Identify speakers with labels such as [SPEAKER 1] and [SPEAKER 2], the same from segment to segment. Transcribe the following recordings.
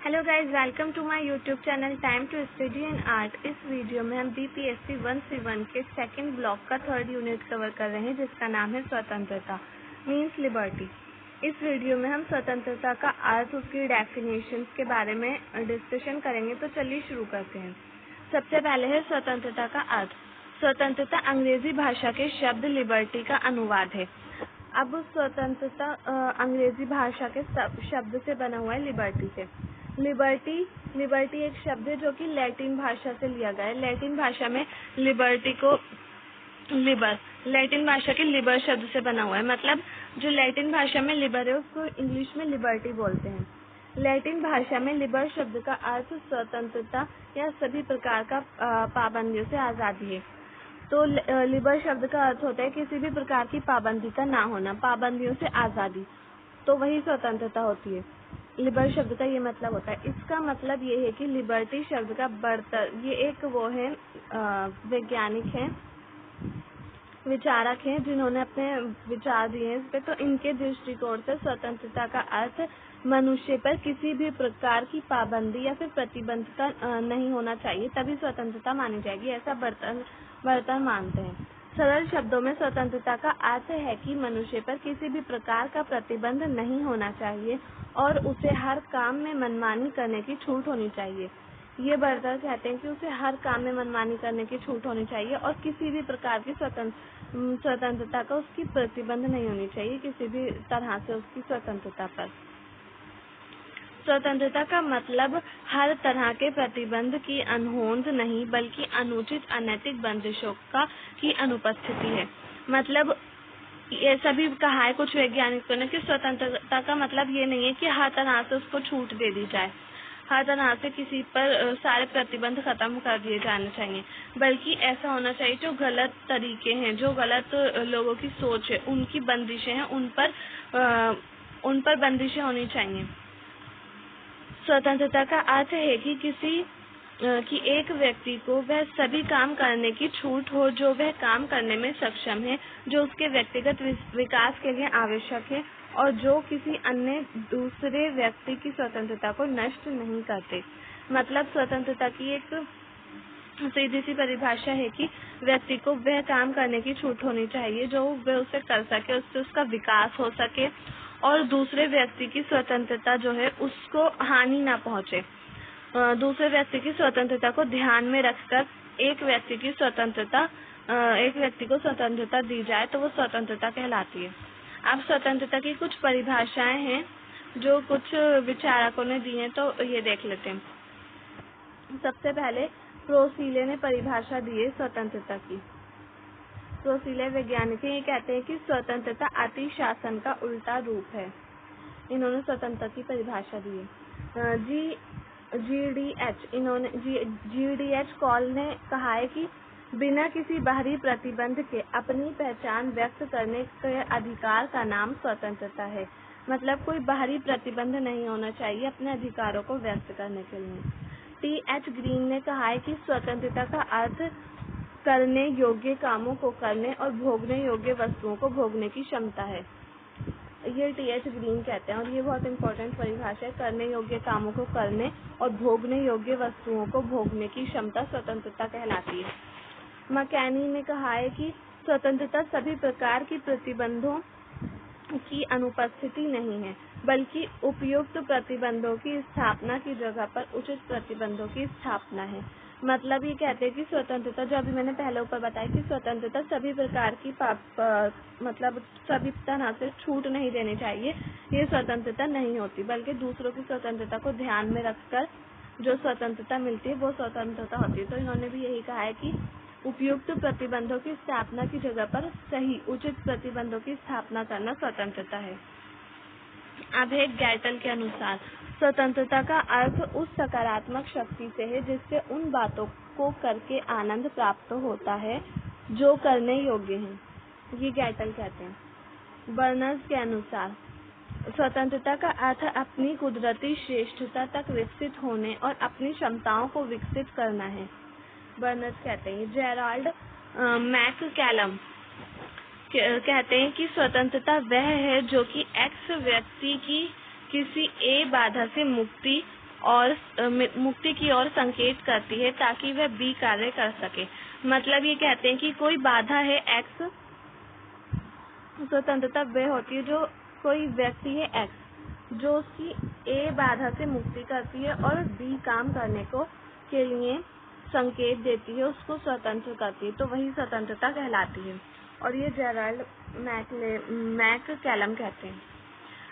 [SPEAKER 1] Hello guys, welcome to my YouTube channel time to study and art. इस video में हम BPSC 1C1 के second block का third unit cover कर रहे हैं, जिसका नाम है स्वतंत्रता मीन्स लिबर्टी। इस वीडियो में हम स्वतंत्रता का अर्थ, उसकी डेफिनेशन के बारे में डिस्कशन करेंगे। तो चलिए शुरू करते हैं। सबसे पहले है स्वतंत्रता का अर्थ। स्वतंत्रता अंग्रेजी भाषा के शब्द लिबर्टी का अनुवाद है। अब स्वतंत्रता अंग्रेजी भाषा के शब्द से बना हुआ है, लिबर्टी से। लिबर्टी एक शब्द है जो कि लैटिन भाषा से लिया गया है। लैटिन भाषा में लिबर्टी को लैटिन भाषा के लिबर शब्द से बना हुआ है। मतलब जो लैटिन भाषा में लिबर है उसको इंग्लिश में लिबर्टी बोलते हैं। लैटिन भाषा में लिबर शब्द का अर्थ स्वतंत्रता या सभी प्रकार का पाबंदियों से आज़ादी है। तो लिबर शब्द का अर्थ होता है किसी भी प्रकार की पाबंदी का ना होना, पाबंदियों से आज़ादी, तो वही स्वतंत्रता होती है। लिबर शब्द का ये मतलब होता है। इसका मतलब ये है कि लिबर्टी शब्द का ये एक वो है वैज्ञानिक हैं, विचारक हैं, जिन्होंने अपने विचार दिए हैं इस पे। तो इनके दृष्टिकोण से स्वतंत्रता का अर्थ मनुष्य पर किसी भी प्रकार की पाबंदी या फिर प्रतिबंध का नहीं होना चाहिए, तभी स्वतंत्रता मानी जाएगी, ऐसा बर्तन मानते हैं। सरल शब्दों में स्वतंत्रता का अर्थ है कि मनुष्य पर किसी भी प्रकार का प्रतिबंध नहीं होना चाहिए और उसे हर काम में मनमानी करने की छूट होनी चाहिए। ये बर्तर कहते हैं कि उसे हर काम में मनमानी करने की छूट होनी चाहिए और किसी भी प्रकार की स्वतंत्रता का उसकी प्रतिबंध नहीं होनी चाहिए, किसी भी तरह से उसकी स्वतंत्रता पर। स्वतंत्रता का मतलब हर तरह के प्रतिबंध की अनहोंद नहीं, बल्कि अनुचित अनैतिक बंदिशों की अनुपस्थिति है। मतलब ये सभी कहा है कुछ वैज्ञानिकों ने कि स्वतंत्रता का मतलब ये नहीं है कि हर तरह से उसको छूट दे दी जाए, हर तरह से किसी पर सारे प्रतिबंध खत्म कर दिए जाने चाहिए, बल्कि ऐसा होना चाहिए जो गलत तरीके हैं, जो गलत लोगों की सोच है, उनकी बंदिशें हैं, उन पर बंदिशें होनी चाहिए। स्वतंत्रता का अर्थ है कि एक व्यक्ति को वह सभी काम करने की छूट हो जो वह काम करने में सक्षम है, जो उसके व्यक्तिगत विकास के लिए आवश्यक है और जो किसी अन्य दूसरे व्यक्ति की स्वतंत्रता को नष्ट नहीं करते। मतलब स्वतंत्रता की एक सीधी सी परिभाषा है कि व्यक्ति को वह काम करने की छूट होनी चाहिए जो वह उसे कर सके, उससे उसका विकास हो सके और दूसरे व्यक्ति की स्वतंत्रता जो है उसको हानि ना पहुंचे। दूसरे व्यक्ति की स्वतंत्रता को ध्यान में रखकर एक व्यक्ति को स्वतंत्रता दी जाए तो वो स्वतंत्रता कहलाती है। अब स्वतंत्रता की कुछ परिभाषाएं हैं जो कुछ विचारकों ने दी हैं, तो ये देख लेते हैं। सबसे पहले प्रोसीले ने परिभाषा दी है स्वतंत्रता की। प्रोसीले वैज्ञानिक ये कहते हैं कि स्वतंत्रता अति शासन का उल्टा रूप है। इन्होंने स्वतंत्रता की परिभाषा दी है। GDH कॉल ने कहा है कि बिना किसी बाहरी प्रतिबंध के अपनी पहचान व्यक्त करने के अधिकार का नाम स्वतंत्रता है। मतलब कोई बाहरी प्रतिबंध नहीं होना चाहिए अपने अधिकारों को व्यक्त करने के लिए। TH ग्रीन ने कहा है कि स्वतंत्रता का अर्थ करने योग्य कामों को करने और भोगने योग्य वस्तुओं को भोगने की क्षमता है। ये TH ग्रीन कहते हैं और ये बहुत इंपॉर्टेंट परिभाषा है। करने योग्य कामों को करने और भोगने योग्य वस्तुओं को भोगने की क्षमता स्वतंत्रता कहलाती है। मैकेनी ने कहा है कि स्वतंत्रता सभी प्रकार की प्रतिबंधों की अनुपस्थिति नहीं है, बल्कि उपयुक्त प्रतिबंधों की स्थापना की जगह पर उचित प्रतिबंधों की स्थापना है। मतलब ये कहते हैं कि स्वतंत्रता, जो अभी मैंने पहले ऊपर बताया कि स्वतंत्रता सभी प्रकार की मतलब सभी तरह से छूट नहीं देनी चाहिए, ये स्वतंत्रता नहीं होती, बल्कि दूसरों की स्वतंत्रता को ध्यान में रखकर जो स्वतंत्रता मिलती है वो स्वतंत्रता होती है। तो इन्होंने भी यही कहा है कि उपयुक्त प्रतिबंधों की स्थापना की जगह पर सही उचित प्रतिबंधों की स्थापना करना स्वतंत्रता है। अब है गैटल के अनुसार स्वतंत्रता का अर्थ उस सकारात्मक शक्ति से है जिससे उन बातों को करके आनंद प्राप्त होता है जो करने योग्य हैं। ये गैटल कहते हैं। बर्नर्स के अनुसार स्वतंत्रता का अर्थ अपनी कुदरती श्रेष्ठता तक विकसित होने और अपनी क्षमताओं को विकसित करना है। बर्नर्स कहते हैं। जेराल्ड मैककैलम कहते हैं कि स्वतंत्रता वह है जो कि एक्स व्यक्ति की किसी ए बाधा से मुक्ति और मुक्ति की ओर संकेत करती है ताकि वह बी कार्य कर सके। मतलब ये कहते हैं कि कोई बाधा है एक्स, स्वतंत्रता वह होती है जो कोई व्यक्ति है एक्स जो उसकी ए बाधा से मुक्ति करती है और बी काम करने को के लिए संकेत देती है, उसको स्वतंत्र करती है, तो वही स्वतंत्रता कहलाती है। और ये जेराल्ड मैककैलम कहते हैं।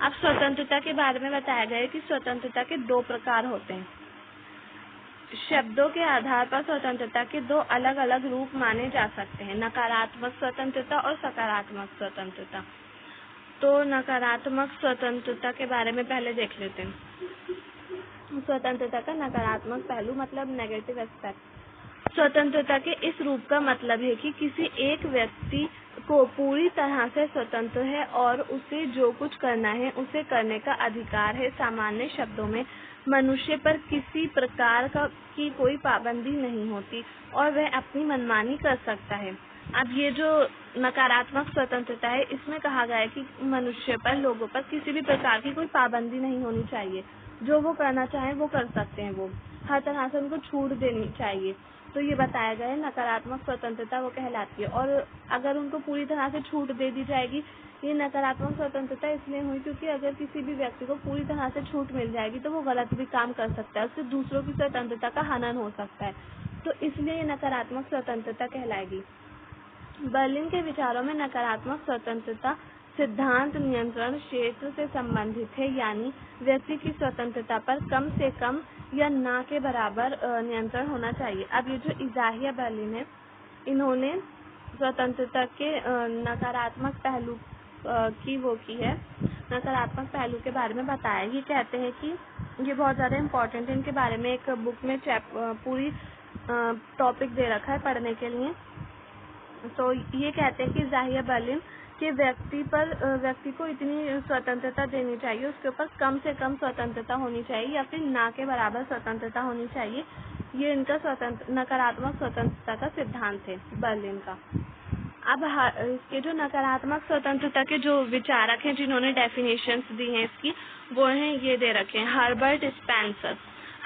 [SPEAKER 1] अब स्वतंत्रता के बारे में बताया गया है कि स्वतंत्रता के दो प्रकार होते हैं। शब्दों के आधार पर स्वतंत्रता के दो अलग अलग रूप माने जा सकते हैं, नकारात्मक स्वतंत्रता और सकारात्मक स्वतंत्रता। तो नकारात्मक स्वतंत्रता के बारे में पहले देख लेते हैं। स्वतंत्रता का नकारात्मक पहलू मतलब नेगेटिव एस्पेक्ट। स्वतंत्रता के इस रूप का मतलब है कि किसी एक व्यक्ति को पूरी तरह से स्वतंत्र है और उसे जो कुछ करना है उसे करने का अधिकार है। सामान्य शब्दों में मनुष्य पर किसी प्रकार की कोई पाबंदी नहीं होती और वह अपनी मनमानी कर सकता है। अब ये जो नकारात्मक स्वतंत्रता है, इसमें कहा गया है कि मनुष्य पर, लोगों पर किसी भी प्रकार की कोई पाबंदी नहीं होनी चाहिए। जो वो करना चाहे वो कर सकते हैं, वो हर तरह से उनको छूट देनी चाहिए। तो ये बताया गया है नकारात्मक स्वतंत्रता वो कहलाती है। और अगर उनको पूरी तरह से छूट दे दी जाएगी, ये नकारात्मक स्वतंत्रता इसलिए हुई क्योंकि अगर किसी भी व्यक्ति को पूरी तरह से छूट मिल जाएगी तो वो गलत भी काम कर सकता है, उससे दूसरों की स्वतंत्रता का हनन हो सकता है, तो इसलिए ये नकारात्मक स्वतंत्रता कहलाएगी। बर्लिन के विचारों में नकारात्मक स्वतंत्रता सिद्धांत नियंत्रण क्षेत्र से संबंधित है, यानी व्यक्ति की स्वतंत्रता पर कम से कम या ना के बराबर नियंत्रण होना चाहिए। अब ये जो इज़ाहिया बर्लिन है, इन्होंने स्वतंत्रता के नकारात्मक पहलू नकारात्मक पहलू के बारे में बताया। ये कहते हैं कि ये बहुत ज़्यादा इम्पोर्टेंट है, इनके बारे में एक बुक में पूरी टॉपिक दे रखा है पढ़ने के लिए। तो ये कहते हैं कि इज़ाहिया बर्लिन के व्यक्ति को इतनी स्वतंत्रता देनी चाहिए, उसके ऊपर कम से कम स्वतंत्रता होनी चाहिए या फिर ना के बराबर स्वतंत्रता होनी चाहिए। ये इनका नकारात्मक स्वतंत्रता का सिद्धांत है बर्लिन का। अब इसके जो नकारात्मक स्वतंत्रता के जो विचारक हैं जिन्होंने डेफिनेशंस दी हैं इसकी, वो हैं ये दे रखे हैं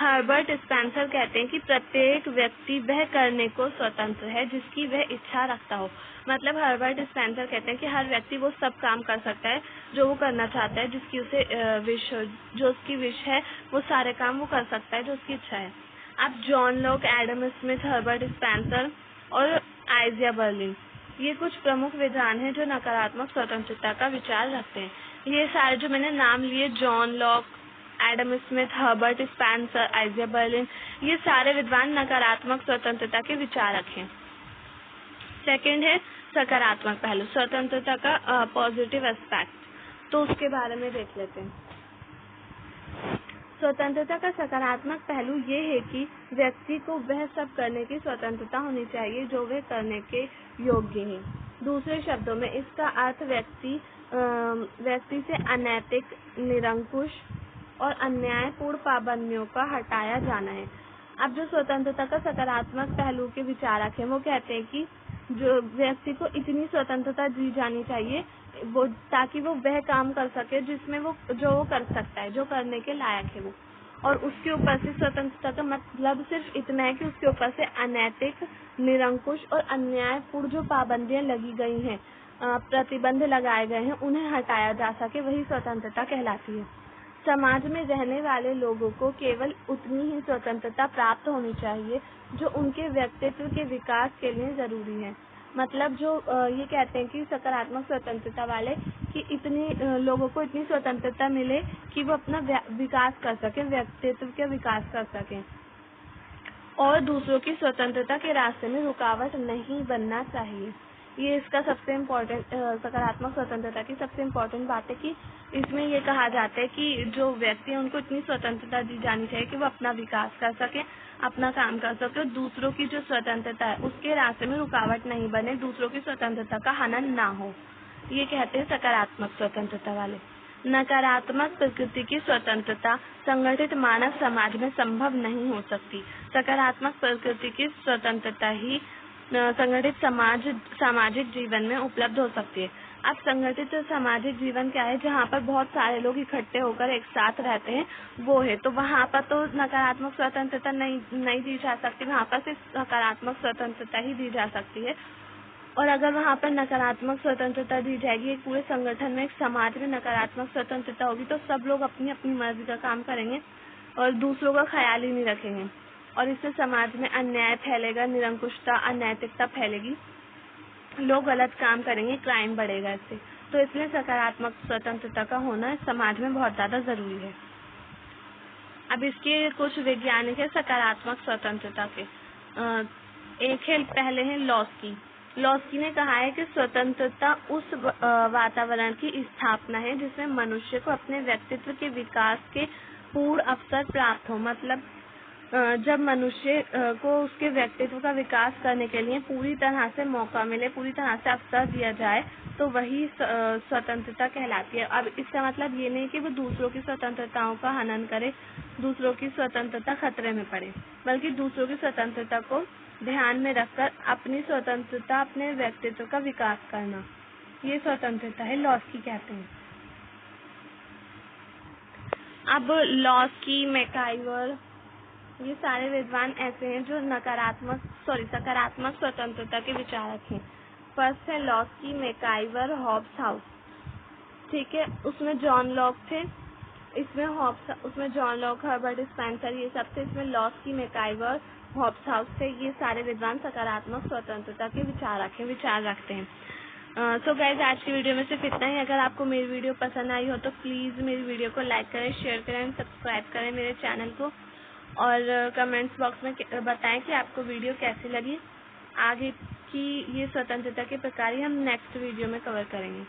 [SPEAKER 1] हर्बर्ट स्पेंसर कहते हैं कि प्रत्येक व्यक्ति वह करने को स्वतंत्र है जिसकी वह इच्छा रखता हो। मतलब हर्बर्ट स्पेंसर कहते हैं कि हर व्यक्ति वो सब काम कर सकता है जो वो करना चाहता है, जिसकी उसे जो उसकी विश है वो सारे काम वो कर सकता है जो उसकी इच्छा है। अब John Locke, Adam Smith, Herbert Spencer और आइज़िया बर्लिन, ये कुछ प्रमुख विद्वान हैं जो नकारात्मक स्वतंत्रता का विचार रखते हैं। ये सारे जो मैंने नाम लिए, John Locke, Adam Smith, Herbert Spencer, Isaiah Berlin, ये सारे विद्वान नकारात्मक स्वतंत्रता के विचारक हैं। सेकंड है सकारात्मक पहलू, स्वतंत्रता का पॉजिटिव एस्पेक्ट, तो उसके बारे में देख लेते हैं। स्वतंत्रता का सकारात्मक पहलू ये है कि व्यक्ति को वह सब करने की स्वतंत्रता होनी चाहिए जो वह करने के योग्य है। दूसरे शब्दों में इसका अर्थ व्यक्ति से अनैतिक, निरंकुश और अन्यायपूर्ण पाबंदियों का हटाया जाना है। अब जो स्वतंत्रता का सकारात्मक पहलू के विचारक हैं वो कहते हैं कि जो व्यक्ति को इतनी स्वतंत्रता दी जानी चाहिए वो ताकि वो वह काम कर सके जिसमें वो कर सकता है, जो करने के लायक है वो, और उसके ऊपर से स्वतंत्रता का मतलब सिर्फ इतना है कि उसके ऊपर से अनैतिक, निरंकुश और अन्यायपूर्ण जो पाबंदियां लगी गई हैं, प्रतिबंध लगाए गए हैं, उन्हें हटाया जा सके, वही स्वतंत्रता कहलाती है। समाज में रहने वाले लोगों को केवल उतनी ही स्वतंत्रता प्राप्त होनी चाहिए जो उनके व्यक्तित्व के विकास के लिए जरूरी है। मतलब जो ये कहते हैं कि सकारात्मक स्वतंत्रता वाले कि इतनी लोगों को इतनी स्वतंत्रता मिले कि वो अपना विकास कर सकें, व्यक्तित्व के विकास कर सकें, और दूसरों की स्वतंत्रता के रास्ते में रुकावट नहीं बनना चाहिए। ये इसका सबसे इम्पोर्टेंट, सकारात्मक स्वतंत्रता की सबसे इम्पोर्टेंट बात है कि इसमें ये कहा जाता है कि जो व्यक्ति है उनको इतनी स्वतंत्रता दी जानी चाहिए कि वो अपना विकास कर सके, अपना काम कर सके, और दूसरों की जो स्वतंत्रता है उसके रास्ते में रुकावट नहीं बने, दूसरों की स्वतंत्रता का हनन ना हो। ये कहते हैं सकारात्मक स्वतंत्रता वाले। नकारात्मक प्रकृति की स्वतंत्रता संगठित मानव समाज में संभव नहीं हो सकती। सकारात्मक प्रकृति की स्वतंत्रता ही संगठित सामाजिक जीवन में उपलब्ध हो सकती है। अब संगठित सामाजिक जीवन क्या है, जहाँ पर बहुत सारे लोग इकट्ठे होकर एक साथ रहते हैं, वो है। तो वहाँ पर तो नकारात्मक स्वतंत्रता नहीं दी जा सकती, वहाँ पर सिर्फ सकारात्मक स्वतंत्रता ही दी जा सकती है। और अगर वहाँ पर नकारात्मक स्वतंत्रता दी जाएगी, एक पूरे संगठन में, एक समाज में नकारात्मक स्वतंत्रता होगी, तो सब लोग अपनी अपनी मर्जी का काम करेंगे और दूसरों का ख्याल ही नहीं रखेंगे, और इससे समाज में अन्याय फैलेगा, निरंकुशता, अनैतिकता फैलेगी, लोग गलत काम करेंगे, क्राइम बढ़ेगा इससे। तो इसलिए सकारात्मक स्वतंत्रता का होना समाज में बहुत ज़्यादा ज़रूरी है। अब इसके कुछ वैज्ञानिक है सकारात्मक स्वतंत्रता के। एक है, पहले है लॉस्की ने कहा है कि स्वतंत्रता उस वातावरण की स्थापना है जिसमें मनुष्य को अपने व्यक्तित्व के विकास के पूर्ण अवसर प्राप्त हो। मतलब जब मनुष्य को उसके व्यक्तित्व का विकास करने के लिए पूरी तरह से मौका मिले, पूरी तरह से अवसर दिया जाए, तो वही स्वतंत्रता कहलाती है। अब इसका मतलब ये नहीं कि वो दूसरों की स्वतंत्रताओं का हनन करे, दूसरों की स्वतंत्रता खतरे में पड़े, बल्कि दूसरों की स्वतंत्रता को ध्यान में रखकर अपनी स्वतंत्रता, अपने व्यक्तित्व का विकास करना, ये स्वतंत्रता है, लॉस्की कहते हैं। अब लॉस्की, मैकाइवर, ये सारे विद्वान ऐसे हैं जो सकारात्मक स्वतंत्रता के विचारक हैं। फर्स्ट है लॉस्की, मैकाइवर, हॉब्स, हाउस। ठीक है, उसमें जॉन लॉक थे, उसमें जॉन लॉक, हर्बर्ट स्पेंसर, ये सब थे। इसमें लॉस्की, मैकाइवर, हॉब्स, हाउस थे। ये सारे विद्वान सकारात्मक स्वतंत्रता के विचार रखते हैं। सो गाइज, आज की वीडियो में सिर्फ इतना ही। अगर आपको मेरी वीडियो पसंद आई हो तो प्लीज़ मेरी वीडियो को लाइक करें, शेयर करें, सब्सक्राइब करें मेरे चैनल को, और कमेंट्स बॉक्स में बताएं कि आपको वीडियो कैसी लगी। आगे की ये स्वतंत्रता के प्रकार ही हम नेक्स्ट वीडियो में कवर करेंगे।